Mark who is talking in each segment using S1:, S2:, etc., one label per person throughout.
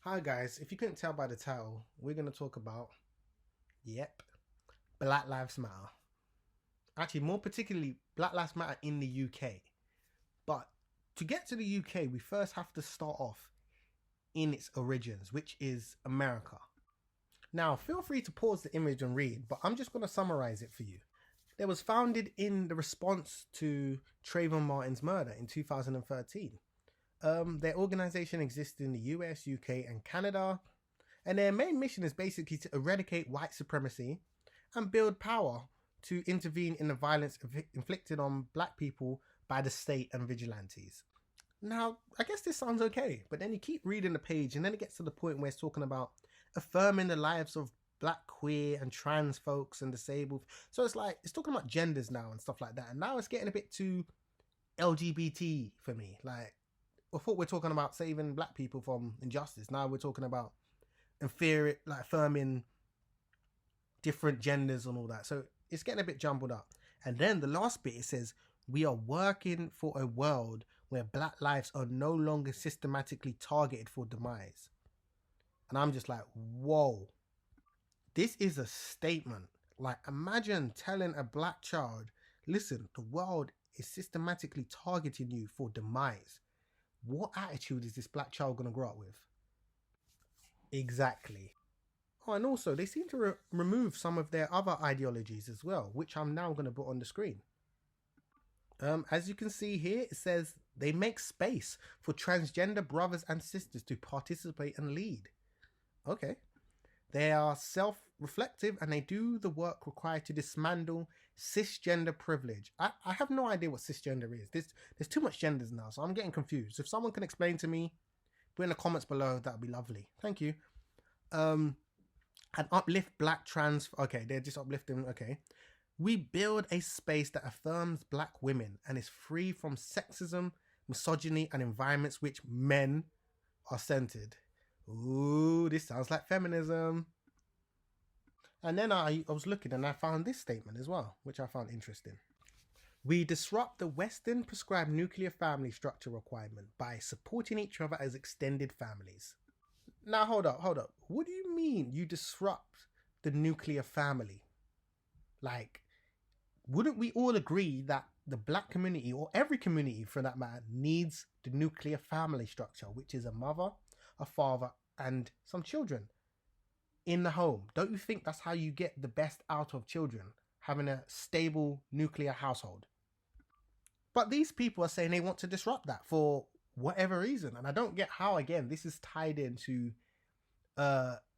S1: Hi guys, if you couldn't tell by the title, we're going to talk about, yep, Black Lives Matter. Actually, more particularly, Black Lives Matter in the UK. But to get to the UK, we first have to start off in its origins, which is America. Now, feel free to pause the image and read, but I'm just going to summarize it for you. It was founded in the response to Trayvon Martin's murder in 2013. Their organization exists in the US, UK, and Canada, and their main mission is basically to eradicate white supremacy and build power to intervene in the violence inflicted on black people by the state and vigilantes. Now, I guess this sounds okay, but then you keep reading the page and then it gets to the point where it's talking about affirming the lives of black, queer, and trans folks and disabled. So it's like, it's talking about genders now and stuff like that. And now it's getting a bit too LGBT for me. Like, I thought we're talking about saving black people from injustice. Now we're talking about affirming different genders and all that. So it's getting a bit jumbled up. And then the last bit, it says, we are working for a world where black lives are no longer systematically targeted for demise. And I'm just like, whoa, this is a statement. Like, imagine telling a black child, listen, the world is systematically targeting you for demise. What attitude is this black child going to grow up with? Exactly. Oh, and also, they seem to remove some of their other ideologies as well, which I'm now going to put on the screen. As you can see here, it says they make space for transgender brothers and sisters to participate and lead. Okay. They are self-reflective and they do the work required to dismantle cisgender privilege. I have no idea what cisgender is. There's too much genders now, so I'm getting confused. If someone can explain to me, put in the comments below, that would be lovely. Thank you. And uplift black trans. Okay, they're just uplifting. Okay. We build a space that affirms black women and is free from sexism, misogyny, and environments which men are centered. Ooh, this sounds like feminism. And then I was looking and I found this statement as well, which I found interesting. We disrupt the Western prescribed nuclear family structure requirement by supporting each other as extended families. Now, hold up. What do you mean you disrupt the nuclear family? Like, wouldn't we all agree that the black community, or every community for that matter, needs the nuclear family structure, which is a mother, a father, and some children in the home? Don't you think that's how you get the best out of children, having a stable nuclear household? But these people are saying they want to disrupt that for whatever reason. And I don't get how, again, this is tied into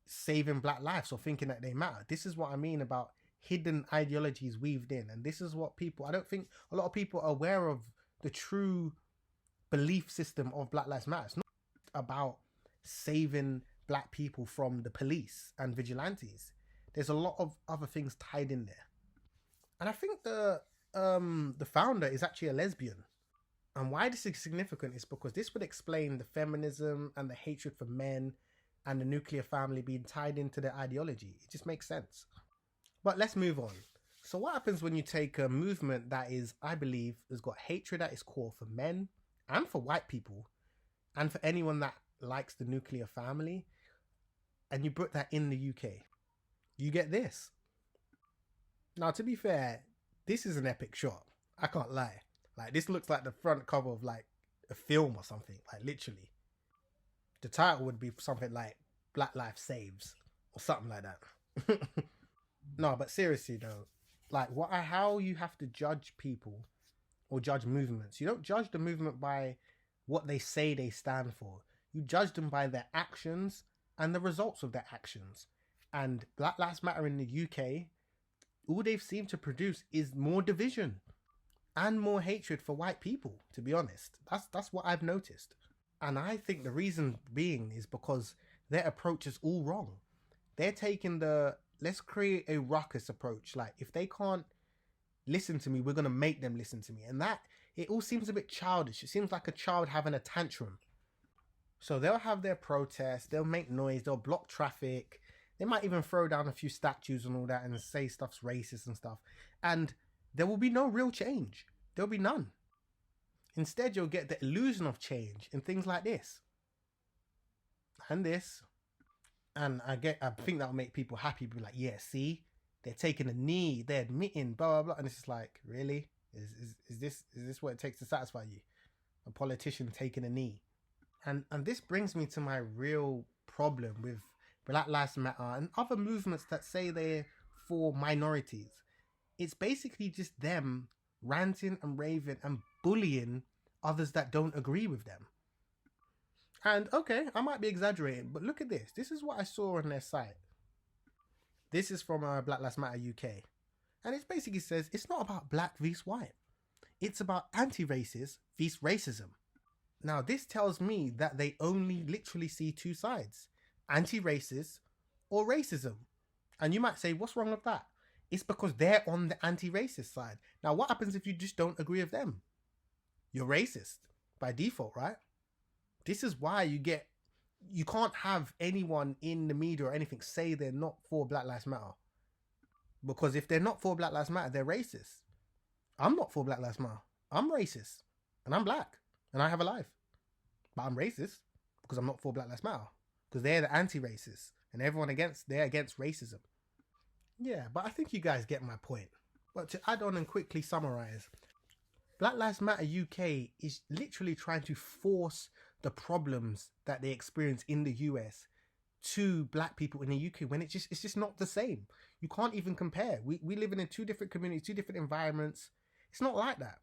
S1: saving black lives or thinking that they matter. This is what I mean about hidden ideologies weaved in. And this is what I don't think a lot of people are aware of the true belief system of Black Lives Matter. It's not about saving black people from the police and vigilantes. There's a lot of other things tied in there. And I think the founder is actually a lesbian. And why this is significant is because this would explain the feminism and the hatred for men and the nuclear family being tied into their ideology. It just makes sense. But let's move on. So what happens when you take a movement that is, I believe, has got hatred at its core for men and for white people and for anyone that likes the nuclear family, and you put that in the UK? You get this. Now, to be fair, this is an epic shot. I can't lie. Like, this looks like the front cover of like a film or something. Like, literally. The title would be something like Black Life Saves or something like that. No, but seriously though, like how you have to judge people or judge movements. You don't judge the movement by what they say they stand for. You judge them by their actions and the results of their actions. And Black Lives Matter in the UK, all they've seemed to produce is more division and more hatred for white people, to be honest. That's what I've noticed. And I think the reason being is because their approach is all wrong. They're taking the let's create a ruckus approach. Like, if they can't listen to me, we're going to make them listen to me. And that, it all seems a bit childish. It seems like a child having a tantrum. So they'll have their protests, they'll make noise, they'll block traffic. They might even throw down a few statues and all that and say stuff's racist and stuff. And there will be no real change. There'll be none. Instead, you'll get the illusion of change in things like this. and this. And I think that'll make people happy. Be like, yeah, see, they're taking a knee, they're admitting, blah blah blah. And it's just like, really, is this what it takes to satisfy you? A politician taking a knee? And this brings me to my real problem with Black Lives Matter and other movements that say they're for minorities. It's basically just them ranting and raving and bullying others that don't agree with them. And okay, I might be exaggerating, but look at this. This is what I saw on their site. This is from Black Lives Matter UK. And it basically says it's not about black vs white. It's about anti-racist vs racism. Now, this tells me that they only literally see two sides, anti-racist or racism. And you might say, what's wrong with that? It's because they're on the anti-racist side. Now, what happens if you just don't agree with them? You're racist by default, right? This is why you can't have anyone in the media or anything say they're not for Black Lives Matter. Because if they're not for Black Lives Matter, they're racist. I'm not for Black Lives Matter. I'm racist. And I'm black. And I have a life. But I'm racist because I'm not for Black Lives Matter. Because they're the anti-racists. And they're against racism. Yeah, but I think you guys get my point. But to add on and quickly summarize, Black Lives Matter UK is literally trying to force the problems that they experience in the US to black people in the UK when it's just not the same. You can't even compare. We live in two different communities, two different environments. It's not like that.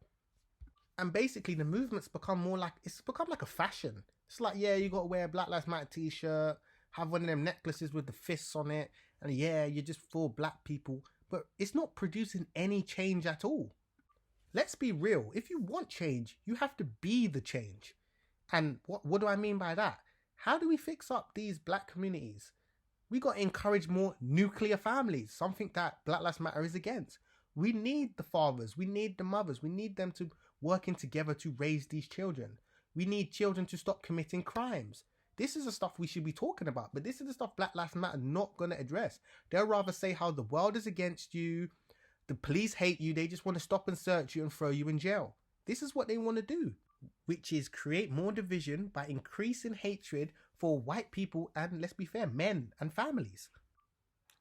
S1: And basically the movement's become it's become like a fashion. It's like, yeah, you got to wear a Black Lives Matter t-shirt, have one of them necklaces with the fists on it, and yeah, you're just for black people. But it's not producing any change at all. Let's be real. If you want change, you have to be the change. And what do I mean by that? How do we fix up these black communities? We got to encourage more nuclear families, something that Black Lives Matter is against. We need the fathers, we need the mothers, we need them to working together to raise these children. We need children to stop committing crimes. This is the stuff we should be talking about, but this is the stuff Black Lives Matter not going to address. They'll rather say how the world is against you, the police hate you, they just want to stop and search you and throw you in jail. This is what they want to do, which is create more division by increasing hatred for white people and, let's be fair, men and families.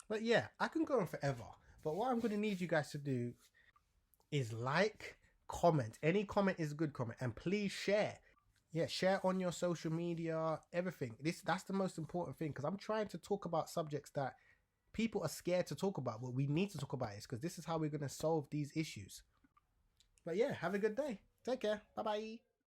S1: But yeah, I can go on forever. But what I'm going to need you guys to do is like, comment. Any comment is a good comment. And please share. Yeah, share on your social media, everything. That's the most important thing, because I'm trying to talk about subjects that people are scared to talk about. But we need to talk about it, because this is how we're going to solve these issues. But yeah, have a good day. Take care. Bye-bye.